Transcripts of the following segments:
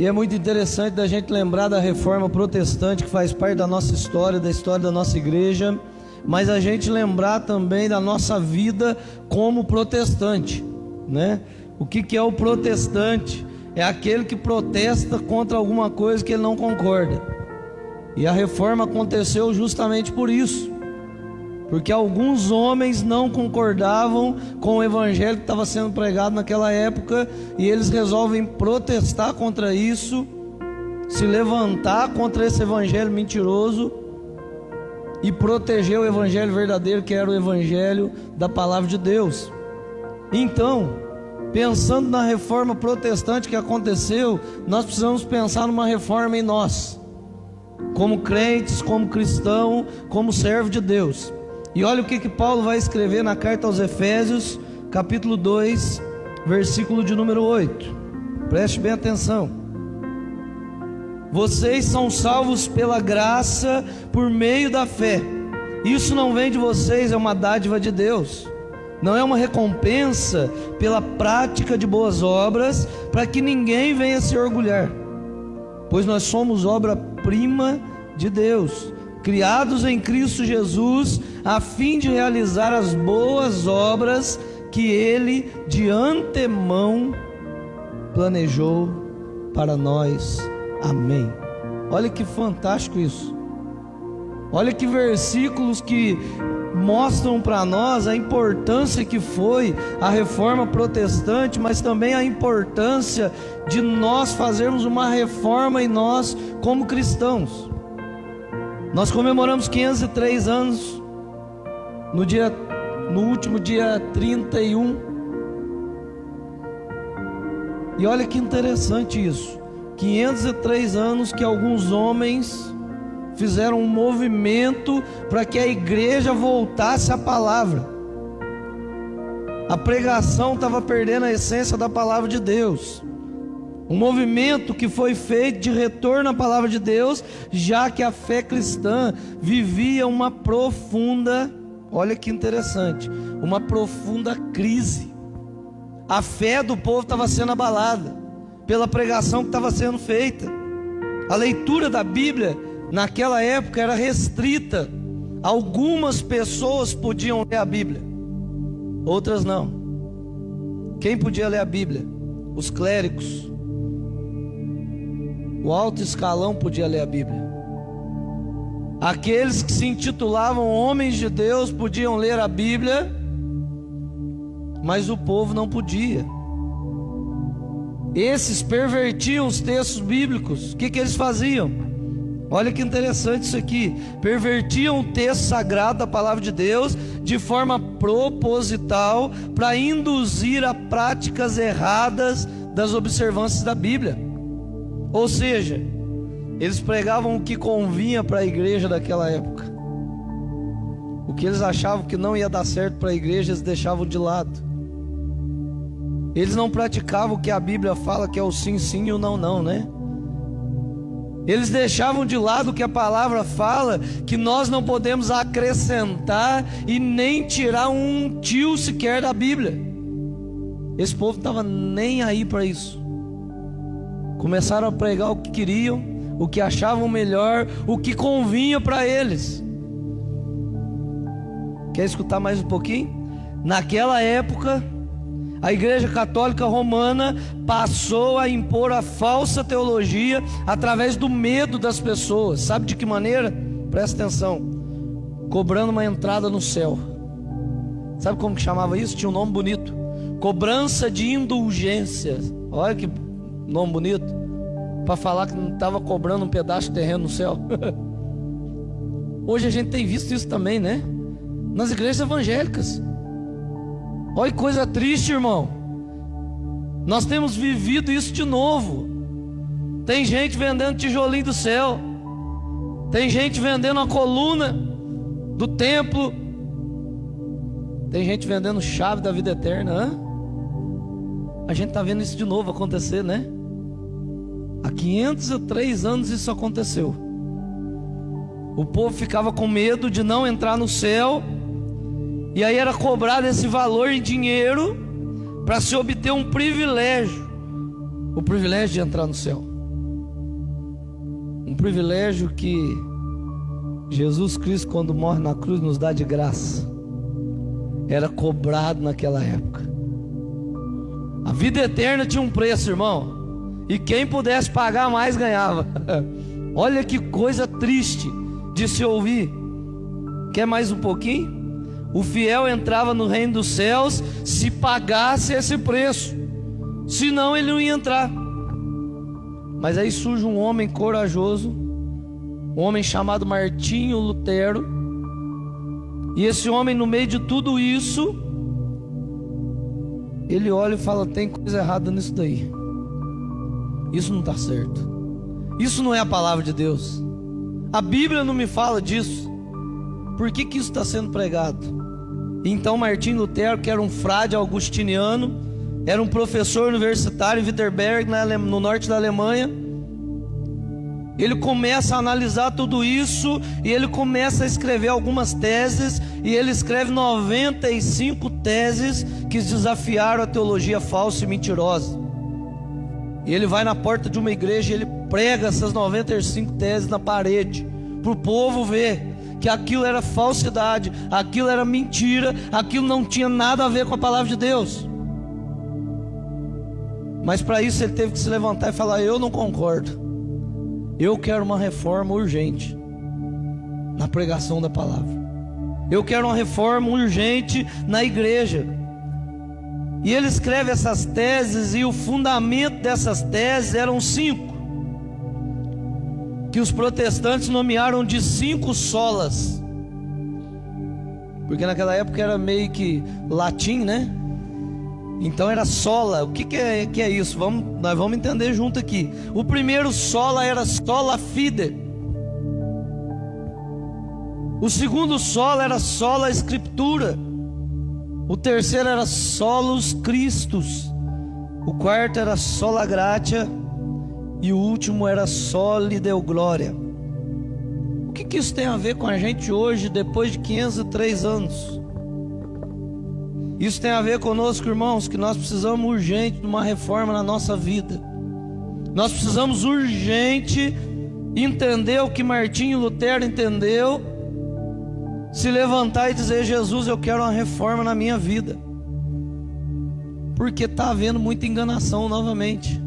E é muito interessante da gente lembrar da reforma protestante, que faz parte da nossa história, da história da nossa igreja, mas a gente lembrar também da nossa vida como protestante, né? O que é o protestante? É aquele que protesta contra alguma coisa que ele não concorda. E a reforma aconteceu justamente por isso, porque alguns homens não concordavam com o evangelho que estava sendo pregado naquela época, e eles resolvem protestar contra isso, se levantar contra esse evangelho mentiroso e proteger o evangelho verdadeiro, que era o evangelho da palavra de Deus. Então, pensando na reforma protestante que aconteceu, nós precisamos pensar numa reforma em nós, como crentes, como cristão, como servo de Deus. E olha o que Paulo vai escrever na carta aos Efésios, capítulo 2, versículo de número 8. Preste bem atenção. Vocês são salvos pela graça, por meio da fé. Isso não vem de vocês, é uma dádiva de Deus. Não é uma recompensa pela prática de boas obras, para que ninguém venha se orgulhar. Pois nós somos obra-prima de Deus, criados em Cristo Jesus, a fim de realizar as boas obras que Ele de antemão planejou para nós. Amém. Olha que fantástico isso. Olha que versículos que mostram para nós a importância que foi a reforma protestante, mas também a importância de nós fazermos uma reforma em nós como cristãos. Nós comemoramos 503 anos no último dia 31. E olha que interessante isso. 503 anos que alguns homens fizeram um movimento para que a igreja voltasse à palavra. A pregação estava perdendo a essência da palavra de Deus. Um movimento que foi feito de retorno à palavra de Deus, já que a fé cristã vivia uma profunda, olha que interessante, uma profunda crise. A fé do povo estava sendo abalada pela pregação que estava sendo feita. A leitura da Bíblia naquela época era restrita. Algumas pessoas podiam ler a Bíblia, outras não. Quem podia ler a Bíblia? Os clérigos. O alto escalão podia ler a Bíblia. Aqueles que se intitulavam homens de Deus podiam ler a Bíblia, mas o povo não podia. Esses pervertiam os textos bíblicos. O que eles faziam? Olha que interessante isso aqui. Pervertiam o texto sagrado da palavra de Deus de forma proposital, para induzir a práticas erradas das observâncias da Bíblia. Ou seja, eles pregavam o que convinha para a igreja daquela época. O que eles achavam que não ia dar certo para a igreja, eles deixavam de lado. Eles não praticavam o que a Bíblia fala, que é o sim, sim e o não, não, né? Eles deixavam de lado o que a palavra fala, que nós não podemos acrescentar e nem tirar um tio sequer da Bíblia. Esse povo não estava nem aí para isso. Começaram a pregar o que queriam, o que achavam melhor, o que convinha para eles. Quer escutar mais um pouquinho? Naquela época, a Igreja Católica Romana passou a impor a falsa teologia através do medo das pessoas. Sabe de que maneira? Presta atenção. Cobrando uma entrada no céu. Sabe como que chamava isso? Tinha um nome bonito: cobrança de indulgências. Olha que nome bonito, para falar que não estava cobrando um pedaço de terreno no céu. Hoje a gente tem visto isso também, né? Nas igrejas evangélicas. Olha que coisa triste, irmão. Nós temos vivido isso de novo. Tem gente vendendo tijolinho do céu, tem gente vendendo a coluna do templo, tem gente vendendo chave da vida eterna. A gente está vendo isso de novo acontecer, né? Há 503 anos isso aconteceu. O povo ficava com medo de não entrar no céu, e aí era cobrado esse valor em dinheiro para se obter um privilégio, o privilégio de entrar no céu. Um privilégio que Jesus Cristo, quando morre na cruz, nos dá de graça. Era cobrado naquela época. A vida eterna tinha um preço, irmão, e quem pudesse pagar mais ganhava. Olha que coisa triste de se ouvir. Quer mais um pouquinho? O fiel entrava no reino dos céus se pagasse esse preço, senão ele não ia entrar. Mas aí surge um homem corajoso, um homem chamado Martinho Lutero, e esse homem, no meio de tudo isso, ele olha e fala: tem coisa errada nisso daí, isso não está certo, isso não é a palavra de Deus, a Bíblia não me fala disso, por que isso está sendo pregado? Então Martinho Lutero, que era um frade augustiniano, era um professor universitário em Wittenberg, no norte da Alemanha, ele começa a analisar tudo isso e ele começa a escrever algumas teses, e ele escreve 95 teses que desafiaram a teologia falsa e mentirosa. E ele vai na porta de uma igreja e ele prega essas 95 teses na parede, para o povo ver que aquilo era falsidade, aquilo era mentira, aquilo não tinha nada a ver com a palavra de Deus. Mas para isso ele teve que se levantar e falar: eu não concordo, eu quero uma reforma urgente na pregação da palavra, eu quero uma reforma urgente na igreja. E ele escreve essas teses, e o fundamento dessas teses eram 5, que os protestantes nomearam de 5 solas, porque naquela época era meio que latim, né? Então era sola. O que é isso? Nós vamos entender junto aqui. O primeiro sola era sola fide. O segundo sola era sola scriptura. O terceiro era solus Christus. O quarto era sola gratia. E o último era soli deo gloria. O que isso tem a ver com a gente hoje, depois de 503 anos? Isso tem a ver conosco, irmãos, que nós precisamos urgente de uma reforma na nossa vida. Nós precisamos urgente entender o que Martinho Lutero entendeu, se levantar e dizer: Jesus, eu quero uma reforma na minha vida, porque está havendo muita enganação novamente,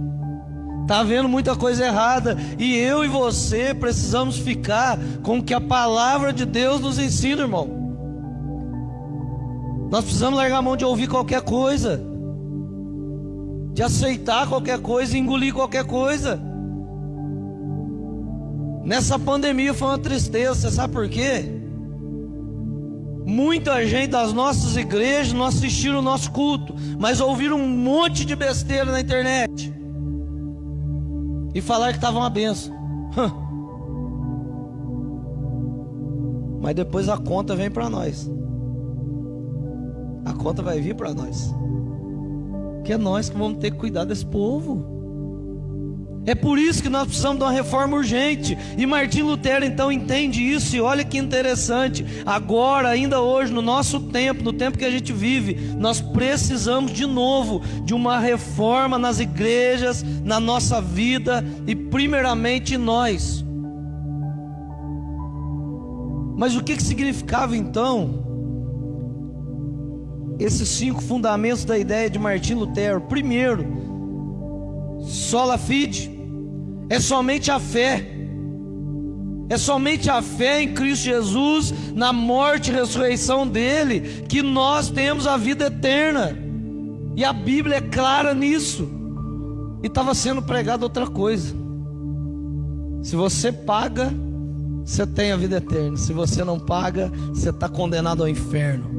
está havendo muita coisa errada, e eu e você precisamos ficar com o que a palavra de Deus nos ensina, irmão. Nós precisamos largar a mão de ouvir qualquer coisa, de aceitar qualquer coisa e engolir qualquer coisa. Nessa pandemia foi uma tristeza, você sabe por quê? Muita gente das nossas igrejas não assistiram o nosso culto, mas ouviram um monte de besteira na internet e falaram que estava uma benção. Mas depois a conta vem para nós. A conta vai vir para nós, que é nós que vamos ter que cuidar desse povo. É por isso que nós precisamos de uma reforma urgente. E Martinho Lutero então entende isso. E olha que interessante, agora, ainda hoje, no nosso tempo, no tempo que a gente vive, nós precisamos de novo de uma reforma nas igrejas, na nossa vida e primeiramente em nós. Mas o que significava então esses 5 fundamentos da ideia de Martinho Lutero? Primeiro, sola fide, é somente a fé. É somente a fé em Cristo Jesus, na morte e ressurreição dele, que nós temos a vida eterna. E a Bíblia é clara nisso. E estava sendo pregada outra coisa: se você paga, você tem a vida eterna. Se você não paga, você está condenado ao inferno.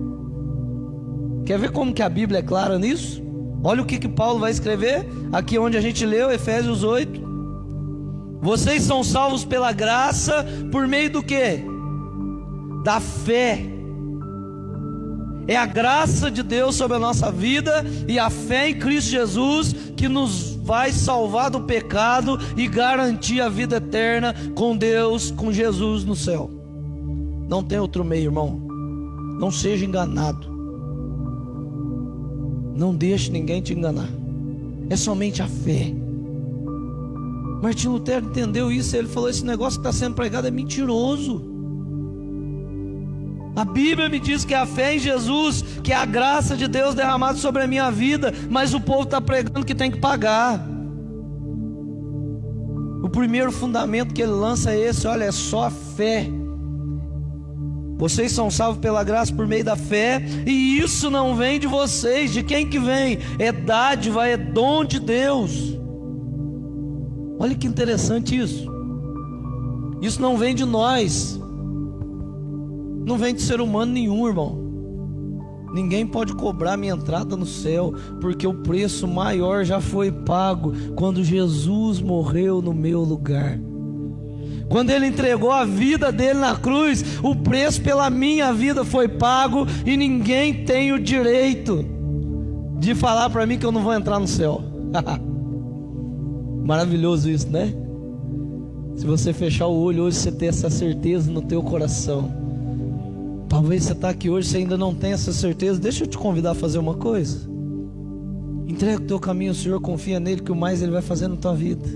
Quer ver como que a Bíblia é clara nisso? Olha o que Paulo vai escrever aqui onde a gente leu, Efésios 8. Vocês são salvos pela graça, por meio do quê? Da fé. É a graça de Deus sobre a nossa vida e a fé em Cristo Jesus que nos vai salvar do pecado e garantir a vida eterna com Deus, com Jesus no céu. Não tem outro meio, irmão. Não seja enganado. Não deixe ninguém te enganar. É somente a fé. Martim Lutero entendeu isso. Ele falou: esse negócio que está sendo pregado é mentiroso. A Bíblia me diz que é a fé em Jesus, que é a graça de Deus derramada sobre a minha vida, mas o povo está pregando que tem que pagar. O primeiro fundamento que ele lança é esse: olha, é só a fé. Vocês são salvos pela graça por meio da fé, e isso não vem de vocês. De quem que vem? É dádiva, é dom de Deus. Olha que interessante isso. Isso não vem de nós, não vem de ser humano nenhum, irmão. Ninguém pode cobrar minha entrada no céu, porque o preço maior já foi pago quando Jesus morreu no meu lugar. Quando Ele entregou a vida dele na cruz, o preço pela minha vida foi pago, e ninguém tem o direito de falar para mim que eu não vou entrar no céu. Maravilhoso isso, né? Se você fechar o olho hoje, você ter essa certeza no teu coração. Talvez você está aqui hoje, você ainda não tem essa certeza. Deixa eu te convidar a fazer uma coisa. Entrega o teu caminho ao Senhor, confia nele, que o mais Ele vai fazer na tua vida.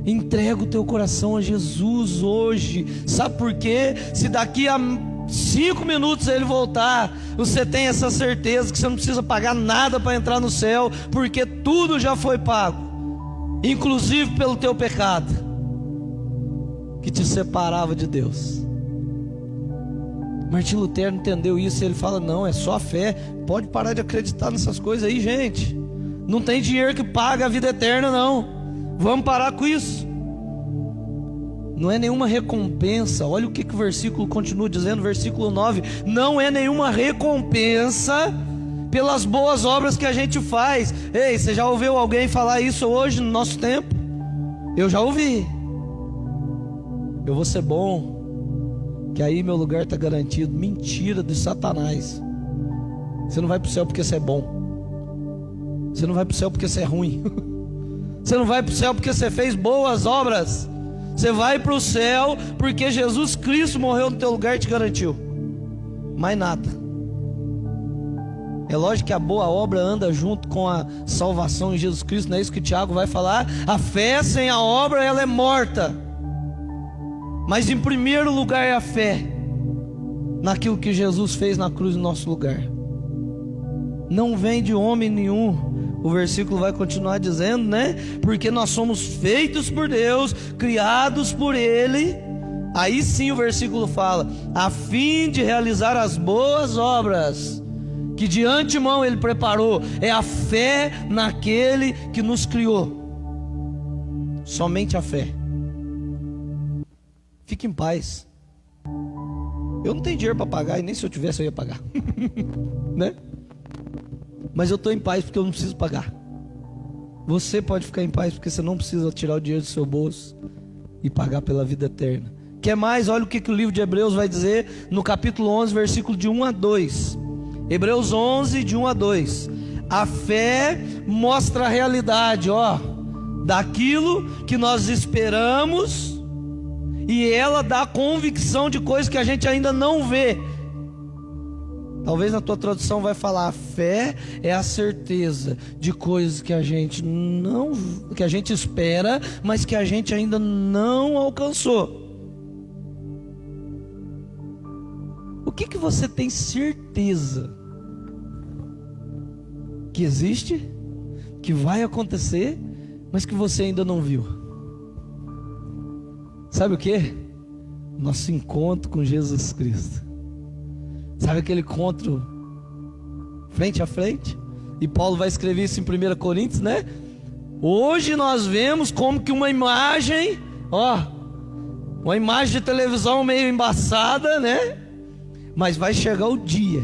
Entrega o teu coração a Jesus hoje. Sabe por quê? Se daqui a 5 minutos Ele voltar, você tem essa certeza que você não precisa pagar nada para entrar no céu, porque tudo já foi pago, inclusive pelo teu pecado que te separava de Deus. Martim Lutero entendeu isso, e ele fala: não, é só a fé. Pode parar de acreditar nessas coisas aí, gente. Não tem dinheiro que paga a vida eterna, não. Vamos parar com isso. Não é nenhuma recompensa. Olha o que o versículo continua dizendo, versículo 9: não é nenhuma recompensa pelas boas obras que a gente faz. Ei, você já ouviu alguém falar isso hoje no nosso tempo? Eu já ouvi. Eu vou ser bom, que aí meu lugar está garantido. Mentira de Satanás. Você não vai para o céu porque você é bom. Você não vai para o céu porque você é ruim. Você não vai para o céu porque você fez boas obras. Você vai para o céu porque Jesus Cristo morreu no teu lugar e te garantiu. Mais nada. É lógico que a boa obra anda junto com a salvação em Jesus Cristo. Não é isso que Tiago vai falar? A fé sem a obra, ela é morta. Mas em primeiro lugar é a fé naquilo que Jesus fez na cruz no nosso lugar. Não vem de homem nenhum. O versículo vai continuar dizendo, né? Porque nós somos feitos por Deus, criados por Ele. Aí sim o versículo fala: a fim de realizar as boas obras que de antemão Ele preparou. É a fé naquele que nos criou. Somente a fé. Fique em paz. Eu não tenho dinheiro para pagar, e nem se eu tivesse eu ia pagar. Né? Mas eu estou em paz porque eu não preciso pagar. Você pode ficar em paz porque você não precisa tirar o dinheiro do seu bolso e pagar pela vida eterna. Quer mais? Olha o que o livro de Hebreus vai dizer no capítulo 11, versículo de 1 a 2. Hebreus 11, de 1 a 2. A fé mostra a realidade, daquilo que nós esperamos, e ela dá convicção de coisas que a gente ainda não vê. Talvez na tua tradução vai falar: a fé é a certeza de coisas que a gente espera, mas que a gente ainda não alcançou. O que você tem certeza que existe, que vai acontecer, mas que você ainda não viu? Sabe o que? Nosso encontro com Jesus Cristo. Sabe aquele encontro frente a frente? E Paulo vai escrever isso em 1 Coríntios, né? Hoje nós vemos como que uma imagem, uma imagem de televisão meio embaçada, né? Mas vai chegar o dia.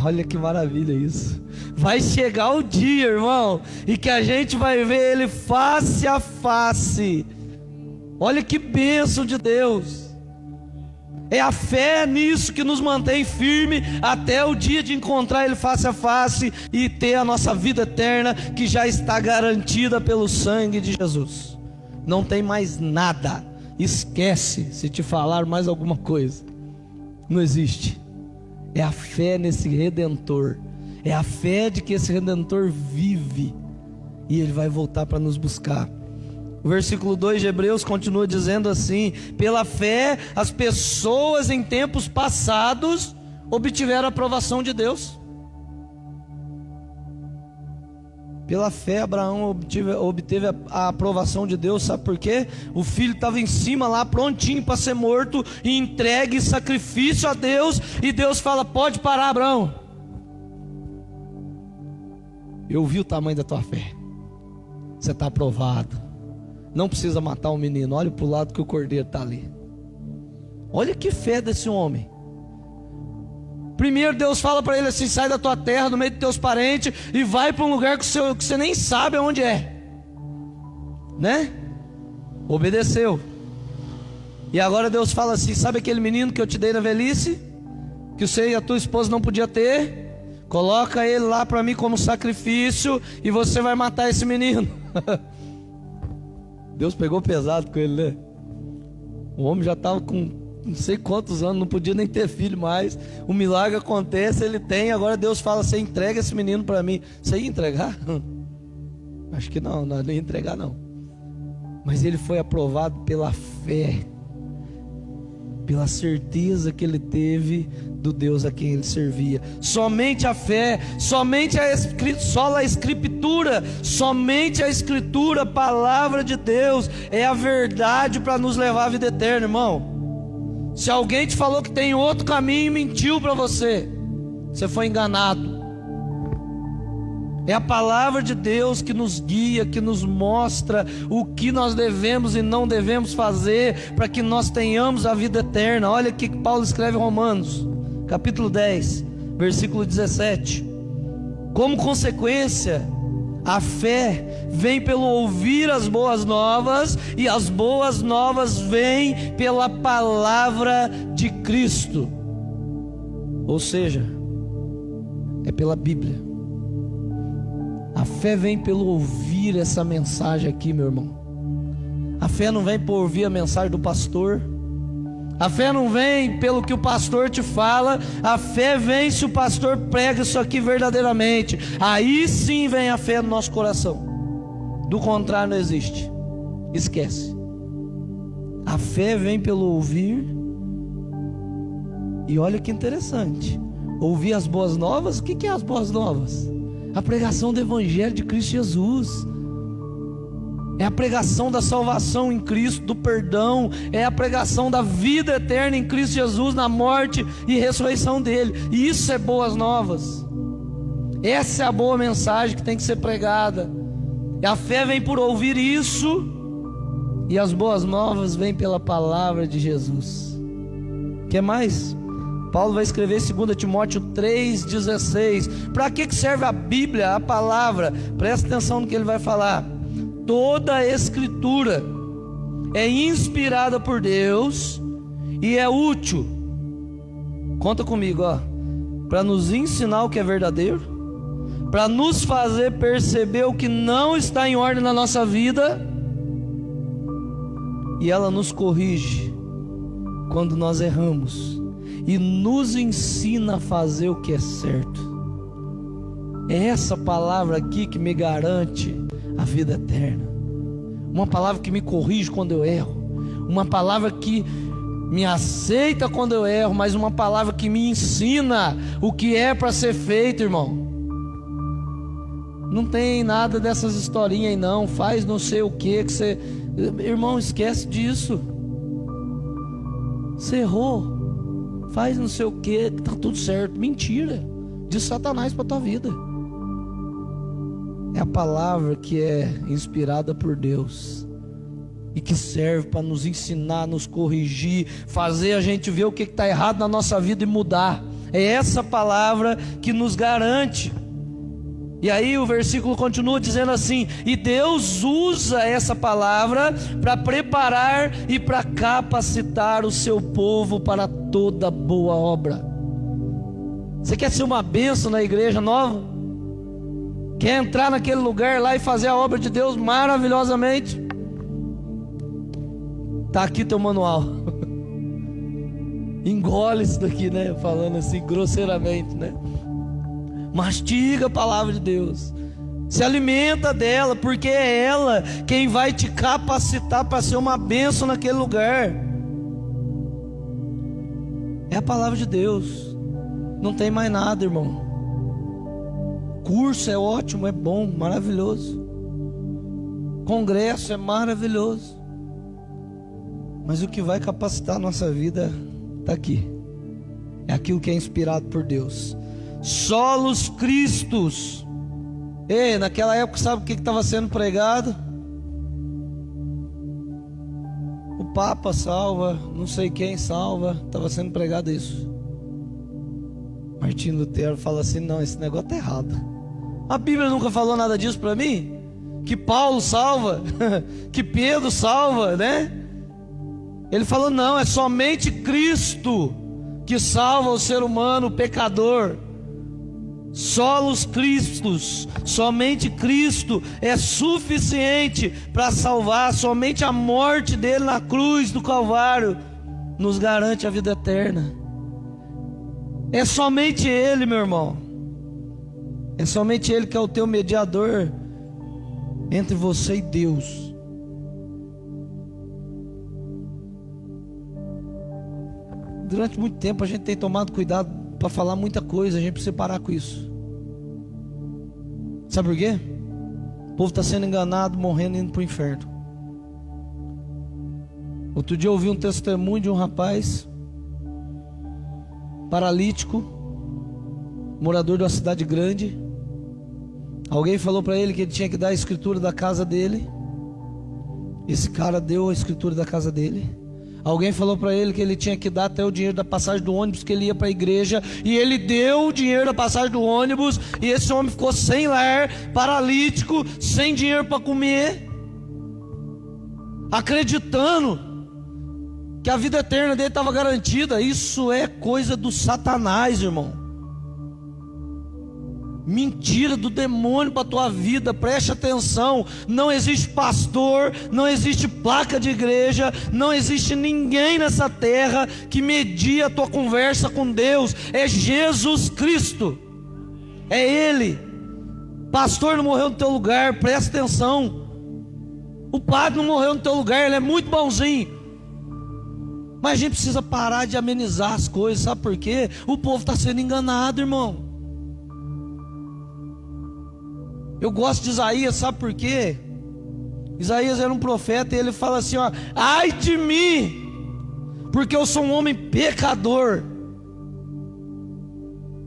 Olha que maravilha isso. Vai chegar o dia, irmão, e que a gente vai ver Ele face a face. Olha que bênção de Deus. É a fé nisso que nos mantém firme até o dia de encontrar Ele face a face e ter a nossa vida eterna, que já está garantida pelo sangue de Jesus. Não tem mais nada. Esquece se te falar mais alguma coisa. Não existe. É a fé nesse Redentor. É a fé de que esse Redentor vive e Ele vai voltar para nos buscar. O versículo 2 de Hebreus continua dizendo assim: pela fé as pessoas em tempos passados obtiveram a aprovação de Deus. Pela fé Abraão obteve a aprovação de Deus. Sabe por quê? O filho estava em cima lá, prontinho para ser morto, e entregue sacrifício a Deus, e Deus fala: pode parar, Abraão, eu vi o tamanho da tua fé, você está aprovado, não precisa matar o menino, olha para o lado que o cordeiro está ali. Olha que fé desse homem. Primeiro Deus fala para ele assim: sai da tua terra, do meio dos teus parentes, e vai para um lugar que você nem sabe onde é, né? Obedeceu. E agora Deus fala assim: sabe aquele menino que eu te dei na velhice, que você e a tua esposa não podia ter? Coloca ele lá para mim como sacrifício, e você vai matar esse menino. Deus pegou pesado com ele, né? O homem já estava com não sei quantos anos, não podia nem ter filho mais. O milagre acontece, ele tem. Agora Deus fala: você entrega esse menino para mim. Você ia entregar? Acho que não ia entregar não. Mas ele foi aprovado pela fé, pela certeza que ele teve do Deus a quem ele servia. Somente a fé, somente sola a escritura, somente a escritura, a palavra de Deus é a verdade para nos levar à vida eterna, irmão. Se alguém te falou que tem outro caminho e mentiu para você, você foi enganado. É a palavra de Deus que nos guia, que nos mostra o que nós devemos e não devemos fazer para que nós tenhamos a vida eterna. Olha o que Paulo escreve em Romanos, capítulo 10, versículo 17. Como consequência, a fé vem pelo ouvir as boas novas, e as boas novas vêm pela palavra de Cristo. Ou seja, é pela Bíblia. A fé vem pelo ouvir essa mensagem aqui, meu irmão. A fé não vem por ouvir a mensagem do pastor. A fé não vem pelo que o pastor te fala. A fé vem se o pastor prega isso aqui verdadeiramente. Aí sim vem a fé no nosso coração. Do contrário não existe. Esquece. A fé vem pelo ouvir. E olha que interessante, ouvir as boas novas. O que é as boas novas? A pregação do Evangelho de Cristo Jesus. É a pregação da salvação em Cristo, do perdão. É a pregação da vida eterna em Cristo Jesus, na morte e ressurreição dele. E isso é boas novas. Essa é a boa mensagem que tem que ser pregada. E a fé vem por ouvir isso, e as boas novas vêm pela palavra de Jesus. O que mais? Paulo vai escrever 2 Timóteo 3,16. Para que serve a Bíblia, a palavra? Presta atenção no que ele vai falar. Toda a escritura é inspirada por Deus e é útil, conta comigo, para nos ensinar o que é verdadeiro, para nos fazer perceber o que não está em ordem na nossa vida, e ela nos corrige quando nós erramos e nos ensina a fazer o que é certo. É essa palavra aqui que me garante a vida eterna. Uma palavra que me corrige quando eu erro, uma palavra que me aceita quando eu erro, mas uma palavra que me ensina o que é para ser feito, irmão. Não tem nada dessas historinhas aí não. Faz não sei o que você... Irmão, esquece disso. Você errou, faz não sei o que tá tudo certo. Mentira de Satanás para tua vida. É a palavra que é inspirada por Deus e que serve para nos ensinar, nos corrigir, fazer a gente ver o que está errado na nossa vida e mudar. É essa palavra que nos garante. E aí o versículo continua dizendo assim: e Deus usa essa palavra para preparar e para capacitar o seu povo para toda boa obra. Você quer ser uma bênção na igreja nova? Quer entrar naquele lugar lá e fazer a obra de Deus maravilhosamente? Tá aqui teu manual. Engole isso daqui, né? Falando assim grosseiramente, né? Mastiga a palavra de Deus. Se alimenta dela, porque é ela quem vai te capacitar para ser uma bênção naquele lugar. É a palavra de Deus. Não tem mais nada, irmão. Curso é ótimo, é bom, maravilhoso. Congresso é maravilhoso. Mas o que vai capacitar a nossa vida está aqui. É aquilo que é inspirado por Deus. Solos Cristos. Ei, naquela época sabe o que estava sendo pregado? O Papa salva, não sei quem salva. Estava sendo pregado isso. Martinho Lutero fala assim: não, esse negócio está errado. A Bíblia nunca falou nada disso para mim? Que Paulo salva, que Pedro salva, né? Ele falou: não, é somente Cristo que salva o ser humano, o pecador. Solos Cristos, somente Cristo é suficiente para salvar. Somente a morte dele na cruz do Calvário nos garante a vida eterna. É somente Ele, meu irmão. É somente Ele que é o teu mediador entre você e Deus. Durante muito tempo a gente tem tomado cuidado para falar muita coisa. A gente precisa parar com isso. Sabe por quê? O povo está sendo enganado, morrendo e indo para o inferno. Outro dia eu ouvi um testemunho de um rapaz paralítico, morador de uma cidade grande. Alguém falou para ele que ele tinha que dar a escritura da casa dele. Esse cara deu a escritura da casa dele. Alguém falou para ele que ele tinha que dar até o dinheiro da passagem do ônibus, que ele ia para a igreja, e ele deu o dinheiro da passagem do ônibus, e esse homem ficou sem lar, paralítico, sem dinheiro para comer, acreditando que a vida eterna dele estava garantida. Isso é coisa do Satanás, irmão. Mentira do demônio para a tua vida. Preste atenção. Não existe pastor, não existe placa de igreja, não existe ninguém nessa terra que media a tua conversa com Deus. É Jesus Cristo, é Ele. Pastor não morreu no teu lugar, presta atenção. O padre não morreu no teu lugar, ele é muito bonzinho. Mas a gente precisa parar de amenizar as coisas. Sabe por quê? O povo está sendo enganado, irmão. Eu gosto de Isaías, sabe por quê? Isaías era um profeta e ele fala assim, ó: ai de mim, porque eu sou um homem pecador.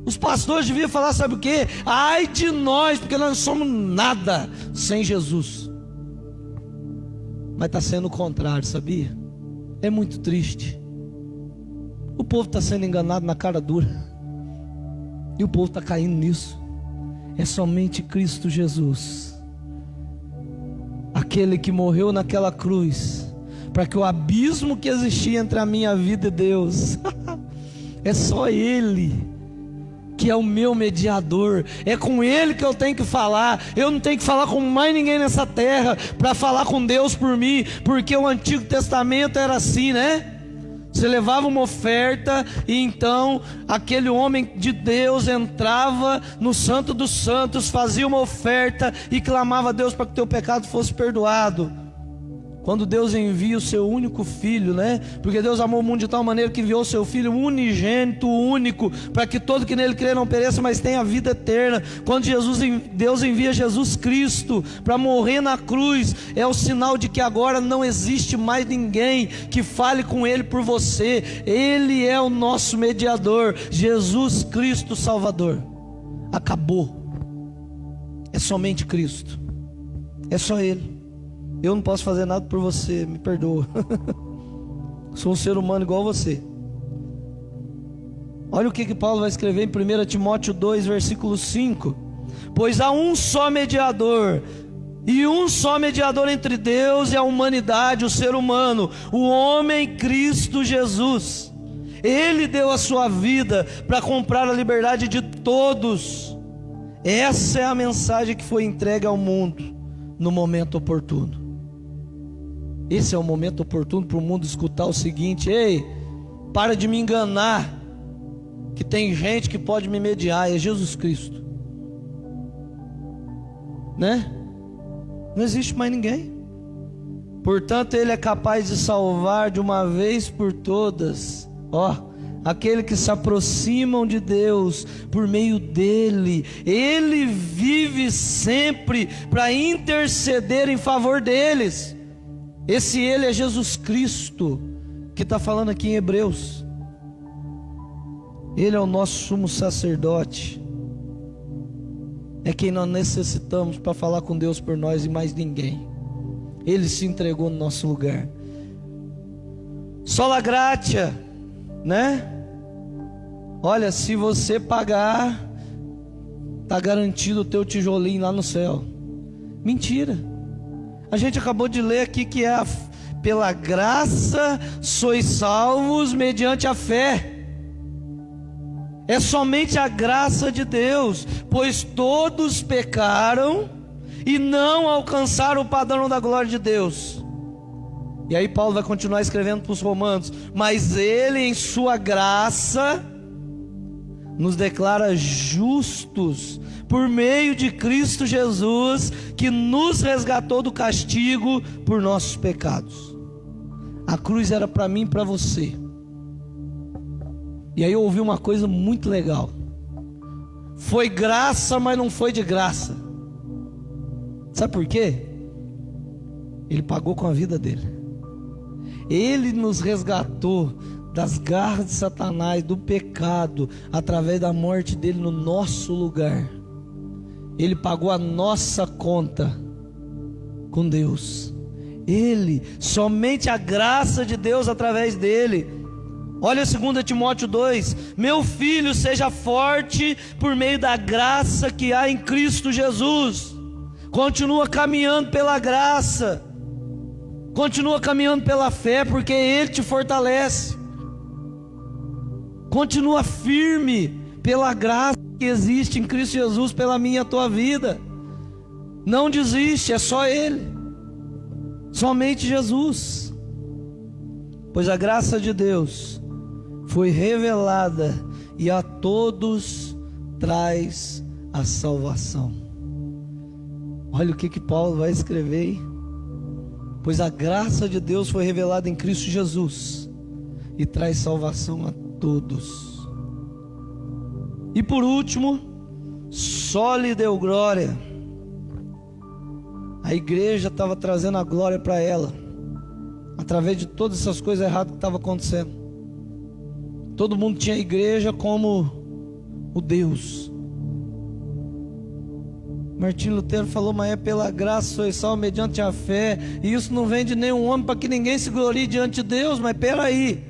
Os pastores deviam falar, sabe o quê? Ai de nós, porque nós não somos nada sem Jesus. Mas está sendo o contrário, sabia? É muito triste. O povo está sendo enganado na cara dura, e o povo está caindo nisso. É somente Cristo Jesus, aquele que morreu naquela cruz, para que o abismo que existia entre a minha vida e Deus, é só Ele que é o meu mediador. É com Ele que eu tenho que falar. Eu não tenho que falar com mais ninguém nessa terra para falar com Deus por mim, porque o Antigo Testamento era assim, né? Você levava uma oferta e então aquele homem de Deus entrava no Santo dos Santos, fazia uma oferta e clamava a Deus para que o teu pecado fosse perdoado. Quando Deus envia o seu único filho, né? Porque Deus amou o mundo de tal maneira que enviou o seu filho unigênito, único, para que todo que nele crê não pereça, mas tenha a vida eterna. Quando Deus envia Jesus Cristo para morrer na cruz, é o sinal de que agora não existe mais ninguém que fale com Ele por você. Ele é o nosso mediador, Jesus Cristo Salvador. Acabou. É somente Cristo. É só Ele. Eu não posso fazer nada por você, me perdoa. Sou um ser humano igual a você. Olha o que Paulo vai escrever em 1 Timóteo 2, versículo 5. Pois há um só mediador, e um só mediador entre Deus e a humanidade, o ser humano, o homem Cristo Jesus. Ele deu a sua vida para comprar a liberdade de todos. Essa é a mensagem que foi entregue ao mundo no momento oportuno. Esse é o momento oportuno para o mundo escutar o seguinte: ei, para de me enganar, que tem gente que pode me mediar, é Jesus Cristo. né? Não existe mais ninguém. Portanto, Ele é capaz de salvar de uma vez por todas, aquele que se aproximam de Deus por meio dele. Ele vive sempre para interceder em favor deles. Esse Ele é Jesus Cristo, que está falando aqui em Hebreus. Ele é o nosso sumo sacerdote. É quem nós necessitamos para falar com Deus por nós e mais ninguém. Ele se entregou no nosso lugar. Sola gratia, né? Olha, se você pagar, tá garantido o teu tijolinho lá no céu. Mentira. A gente acabou de ler aqui que pela graça sois salvos mediante a fé. É somente a graça de Deus, pois todos pecaram e não alcançaram o padrão da glória de Deus. E aí Paulo vai continuar escrevendo para os romanos: mas Ele em sua graça nos declara justos por meio de Cristo Jesus, que nos resgatou do castigo por nossos pecados. A cruz era para mim e para você. E aí eu ouvi uma coisa muito legal: foi graça, mas não foi de graça. Sabe por quê? Ele pagou com a vida dele. Ele nos resgatou das garras de Satanás, do pecado, através da morte dele no nosso lugar. Ele pagou a nossa conta com Deus. Ele, somente a graça de Deus através dele. Olha 2 Timóteo 2: meu filho, seja forte por meio da graça que há em Cristo Jesus. Continua caminhando pela graça, continua caminhando pela fé, porque Ele te fortalece. Continua firme pela graça que existe em Cristo Jesus, pela minha e a tua vida. Não desiste, é só Ele, somente Jesus. Pois a graça de Deus foi revelada e a todos traz a salvação. Olha o que Paulo vai escrever aí. Pois a graça de Deus foi revelada em Cristo Jesus e traz salvação a todos. E por último, só lhe deu glória. A igreja estava trazendo a glória para ela, através de todas essas coisas erradas que estavam acontecendo. Todo mundo tinha a igreja como o Deus. Martinho Lutero falou: mas é pela graça sois salvos mediante a fé, e isso não vem de nenhum homem, para que ninguém se glorie diante de Deus. Mas peraí,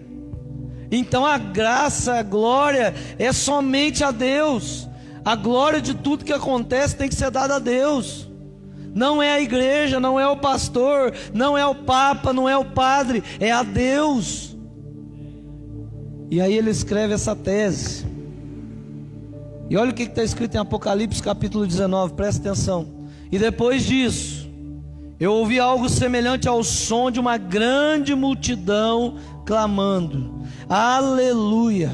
então a graça, a glória é somente a Deus. A glória de tudo que acontece tem que ser dada a Deus. Não é a igreja, não é o pastor, não é o papa, não é o padre, é a Deus. E aí ele escreve essa tese. E olha o que está escrito em Apocalipse capítulo 19, presta atenção. E depois disso, eu ouvi algo semelhante ao som de uma grande multidão clamando: aleluia!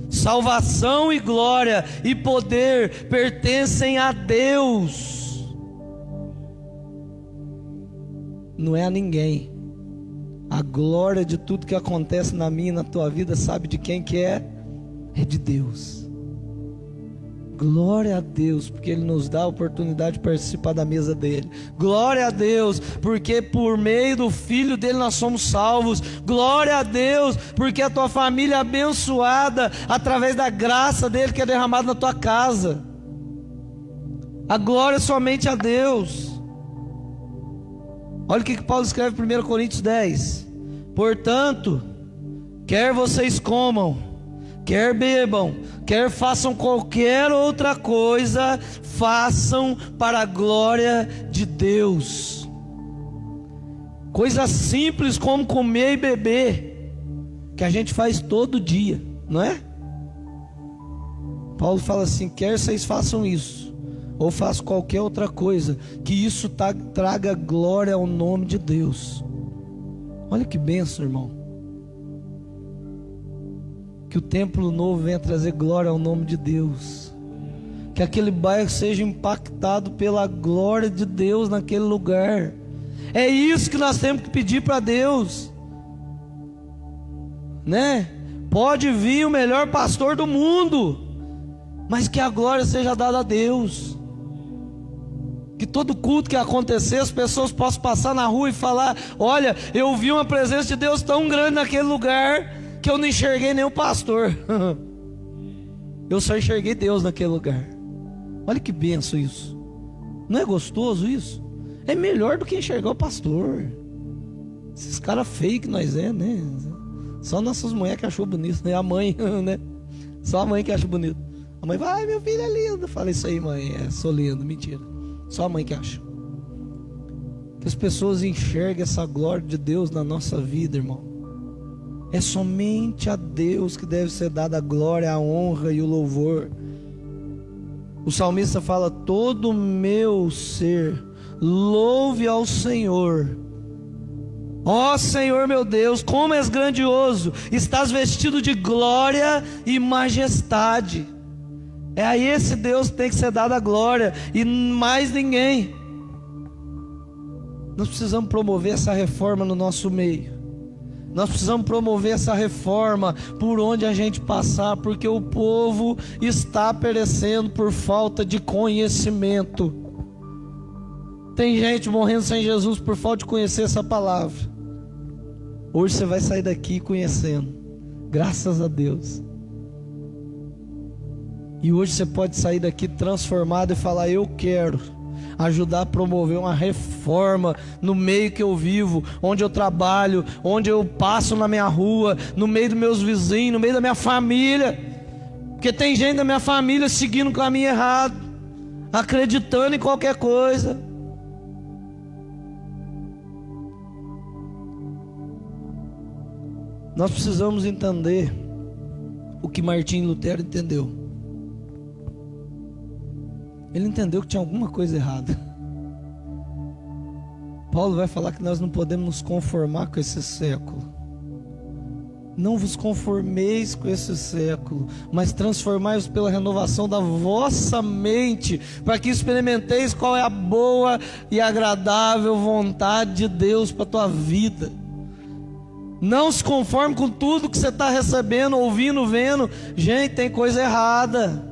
Salvação e glória e poder pertencem a Deus. Não é a ninguém. A glória de tudo que acontece na minha e na tua vida, sabe de quem que é? É de Deus. Glória a Deus, porque Ele nos dá a oportunidade de participar da mesa dEle. Glória a Deus, porque por meio do Filho dEle nós somos salvos. Glória a Deus, porque a tua família é abençoada através da graça dEle que é derramada na tua casa. A glória é somente a Deus. Olha o que Paulo escreve em 1 Coríntios 10. Portanto, quer vocês comam, quer bebam, quer façam qualquer outra coisa, façam para a glória de Deus. Coisa simples como comer e beber, que a gente faz todo dia, não é? Paulo fala assim: quer vocês façam isso, ou façam qualquer outra coisa, que isso traga glória ao nome de Deus. Olha que bênção, irmão. Que o templo novo venha trazer glória ao nome de Deus. que aquele bairro seja impactado pela glória de Deus naquele lugar. É isso que nós temos que pedir para Deus, né? Pode vir o melhor pastor do mundo, mas que a glória seja dada a Deus. Que todo culto que acontecer, as pessoas possam passar na rua e falar: olha, eu vi uma presença de Deus tão grande naquele lugar que eu não enxerguei nenhum pastor. Eu só enxerguei Deus naquele lugar. Olha que benção isso. Não é gostoso isso? É melhor do que enxergar o pastor. Esses caras feios que nós né? Só nossas mulheres que achou bonito, né? A mãe, né? Só a mãe que acha bonito. A mãe vai: ai, meu filho é lindo. Fala: isso aí, mãe, sou lindo. Mentira. Só a mãe que acha. Que as pessoas enxerguem essa glória de Deus na nossa vida, irmão. É somente a Deus que deve ser dada a glória, a honra e o louvor. O salmista fala: todo meu ser louve ao Senhor. Ó Senhor meu Deus, como és grandioso, estás vestido de glória e majestade. É a esse Deus que tem que ser dada a glória, e mais ninguém. Nós precisamos promover essa reforma no nosso meio. Nós precisamos promover essa reforma por onde a gente passar, porque o povo está perecendo por falta de conhecimento. Tem gente morrendo sem Jesus por falta de conhecer essa palavra. Hoje você vai sair daqui conhecendo, graças a Deus. E hoje você pode sair daqui transformado e falar: eu quero ajudar a promover uma reforma no meio que eu vivo, onde eu trabalho, onde eu passo na minha rua, no meio dos meus vizinhos, no meio da minha família. Porque tem gente da minha família seguindo o caminho errado, acreditando em qualquer coisa. Nós precisamos entender o que Martim Lutero entendeu. Ele entendeu que tinha alguma coisa errada. Paulo vai falar que nós não podemos nos conformar com esse século. Não vos conformeis com esse século, mas transformai-vos pela renovação da vossa mente, para que experimenteis qual é a boa e agradável vontade de Deus para a tua vida. Não se conforme com tudo que você está recebendo, ouvindo, vendo. Gente, tem coisa errada.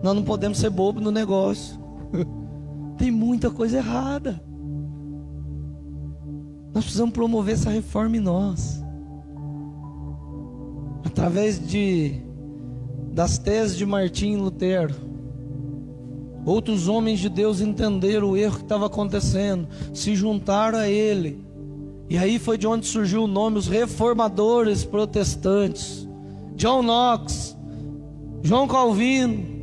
Nós não podemos ser bobos no negócio. Tem muita coisa errada. Nós precisamos promover essa reforma em nós, através das teses de Martim Lutero. Outros homens de Deus entenderam o erro que estava acontecendo, se juntaram a ele, e aí foi de onde surgiu o nome, os reformadores protestantes. John Knox, João Calvino,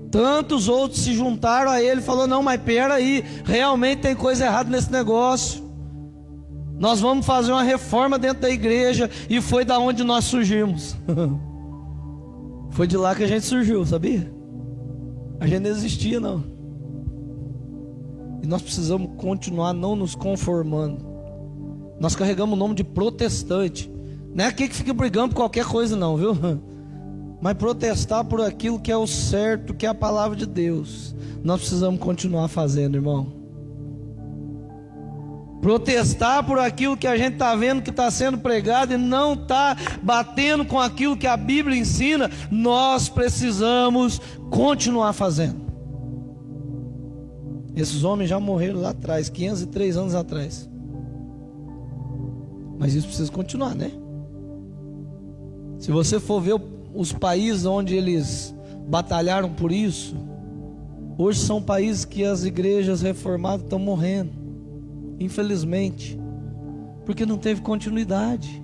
tantos outros se juntaram a ele e falou: não, mas peraí, realmente tem coisa errada nesse negócio. Nós vamos fazer uma reforma dentro da igreja. E foi da onde nós surgimos. Foi de lá que a gente surgiu, sabia? A gente não existia, não. E nós precisamos continuar não nos conformando. Nós carregamos o nome de protestante. Não é aqui que fica brigando por qualquer coisa não, viu? Mas protestar por aquilo que é o certo, que é a palavra de Deus. Nós precisamos continuar fazendo, irmão. Protestar por aquilo que a gente está vendo que está sendo pregado e não está batendo com aquilo que a Bíblia ensina. Nós precisamos continuar fazendo. Esses homens já morreram lá atrás, 503 anos atrás. Mas isso precisa continuar, né? Se você for ver os países onde eles batalharam por isso, hoje são países que as igrejas reformadas estão morrendo. Infelizmente, porque não teve continuidade.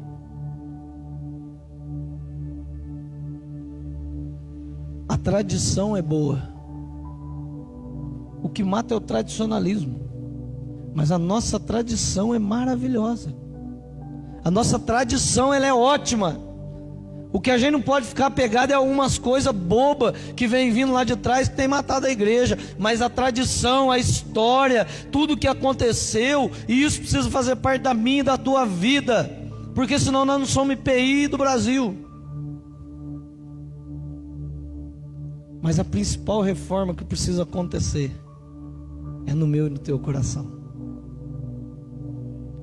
A tradição é boa. O que mata é o tradicionalismo. Mas a nossa tradição é maravilhosa. A nossa tradição, ela é ótima. O que a gente não pode ficar pegado é algumas coisas bobas que vem vindo lá de trás, que tem matado a igreja. Mas a tradição, a história, tudo que aconteceu, e isso precisa fazer parte da minha e da tua vida, porque senão nós não somos IPI do Brasil. Mas a principal reforma que precisa acontecer é no meu e no teu coração.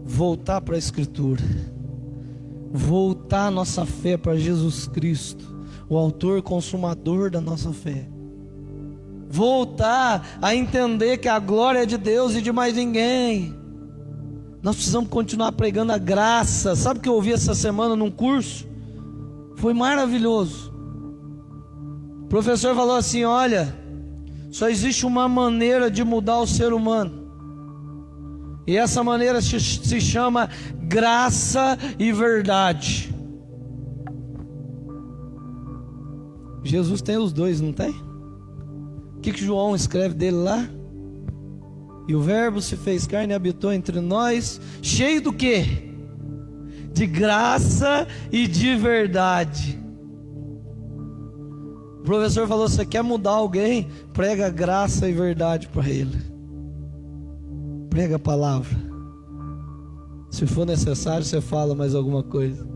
Voltar para a Escritura. Voltar a nossa fé para Jesus Cristo, o autor e consumador da nossa fé. Voltar a entender que a glória é de Deus e de mais ninguém. Nós precisamos continuar pregando a graça. Sabe o que eu ouvi essa semana num curso? Foi maravilhoso. O professor falou assim: olha, só existe uma maneira de mudar o ser humano, e essa maneira se chama graça e verdade. Jesus tem os dois, não tem? O que João escreve dele lá? E o verbo se fez carne e habitou entre nós, cheio do quê? De graça e de verdade. O professor falou: você quer mudar alguém? Prega graça e verdade para ele. Prega a palavra. Se for necessário, você fala mais alguma coisa.